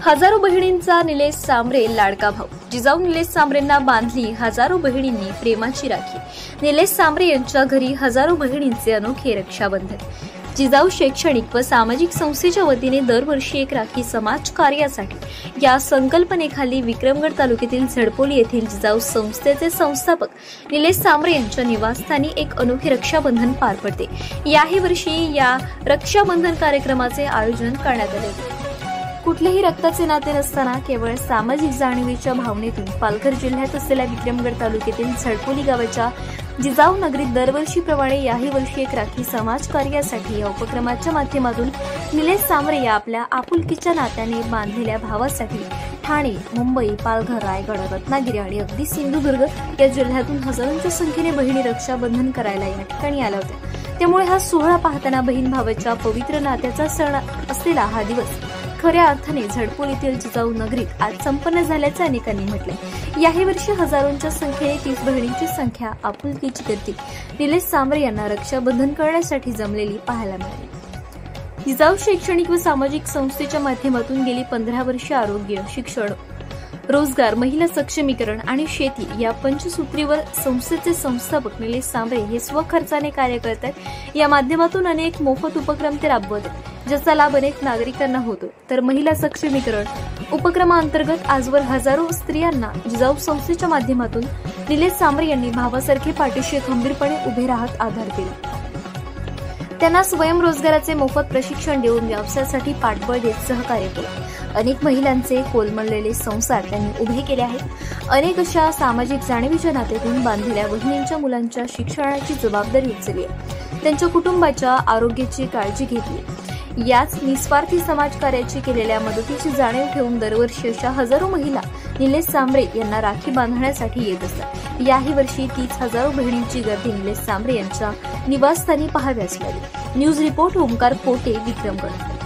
हजारो बहिणींचा निलेश सांबरे लाडका भाऊ। जिजाऊ निलेश सांबरेंना बांधली हजारो बहिणींनी प्रेमाची राखी। निलेश सांबरे यांच्या घरी हजारो बहिणींचे अनोखे रक्षाबंधन। जिजाऊ शैक्षणिक व सामाजिक संस्थेच्या वतीने दरवर्षी एक राखी समाज कार्यासाठी या संकल्पनेखाली विक्रमगड तालुक्यातील झडपोली येथील जिजाऊ संस्थेचे संस्थापक निलेश सांबरे यांच्या निवासस्थानी एक अनोखे रक्षाबंधन पार पडते। याही वर्षी या रक्षाबंधन कार्यक्रमाचे आयोजन करण्यात आले। कुठलेही रक्ताचे नाते नसताना केवळ सामाजिक जाणीवेच्या भावनेतून पालघर जिल्ह्यात असलेल्या विक्रमगड तालुक्यातील झडपोली गावाच्या जिजाऊ नगरीत दरवर्षीप्रमाणे याही वर्षी एक राखी समाज कार्यासाठी या उपक्रमाच्या माध्यमातून निलेश सांबरे या आपल्या आपुलकीच्या नात्याने बांधलेल्या भावासाठी ठाणे, मुंबई, पालघर, रायगड, रत्नागिरी आणि अगदी सिंधुदुर्ग या जिल्ह्यातून हजारोंच्या संख्येने बहिणी रक्षाबंधन करायला या ठिकाणी आल्या होत्या। त्यामुळे हा सोहळा पाहताना बहीण भावाच्या पवित्र नात्याचा सण असलेला हा दिवस खऱ्या अर्थाने झडपोलीतील जिजाऊ नगरीत आज संपन्न झाल्याचे अनेकांनी म्हटले। याही वर्षी हजारोंच्या संख्येने 30 बहिणींची संख्या आपुलकीची करती निलेश सांबरे यांना रक्षाबंधन करण्यासाठी जमलेली पाहायला मिळाली। जिजाऊ शैक्षणिक व सामाजिक संस्थेच्या माध्यमातून गेली 15 वर्षे आरोग्य, शिक्षण, रोजगार, महिला सक्षमीकरण आणि शेती या पंचसूत्रीवर संस्थेचे संस्थापक निलेश सांबरे हे स्वखर्चाने कार्य करतात। या माध्यमातून अनेक मोफत उपक्रम ते राबवतात, ज्याचा लाभ अनेक नागरिकांना होतो। तर महिला सक्षमीकरण उपक्रमाअंतर्गत आजवर हजारो स्त्रियांना जिजाऊ संस्थेच्या माध्यमातून निलेश सांबरे यांनी भावासारखे पाठीशी खंबीरपणे उभे राहत आधार केला। त्यांना स्वयंरोजगाराचे मोफत प्रशिक्षण देऊन व्यवसायासाठी पाठबळ देत सहकार्य केले। अनेक महिलांचे कोलमडलेले संसार त्यांनी उभे केले आहेत। अनेक अशा सामाजिक जाणीवेच्या नात्यातून बांधलेल्या बहिणींच्या मुलांच्या शिक्षणाची जबाबदारी उचलली आहे। त्यांच्या कुटुंबाच्या आरोग्याची काळजी घेतली। याच निस्वार्थी समाजकार्याची केलेल्या मदतीची जाणीव ठेवून दरवर्षी अशा हजारो महिला निलेश सांबरे यांना राखी बांधण्यासाठी येत असतात। याही वर्षी 30 हजारो बहिणींची गर्दी निलेश सांबरे यांच्या निवासस्थानी पाहाव्यास मिळाली। News report Omkar Pote, Vikramgad.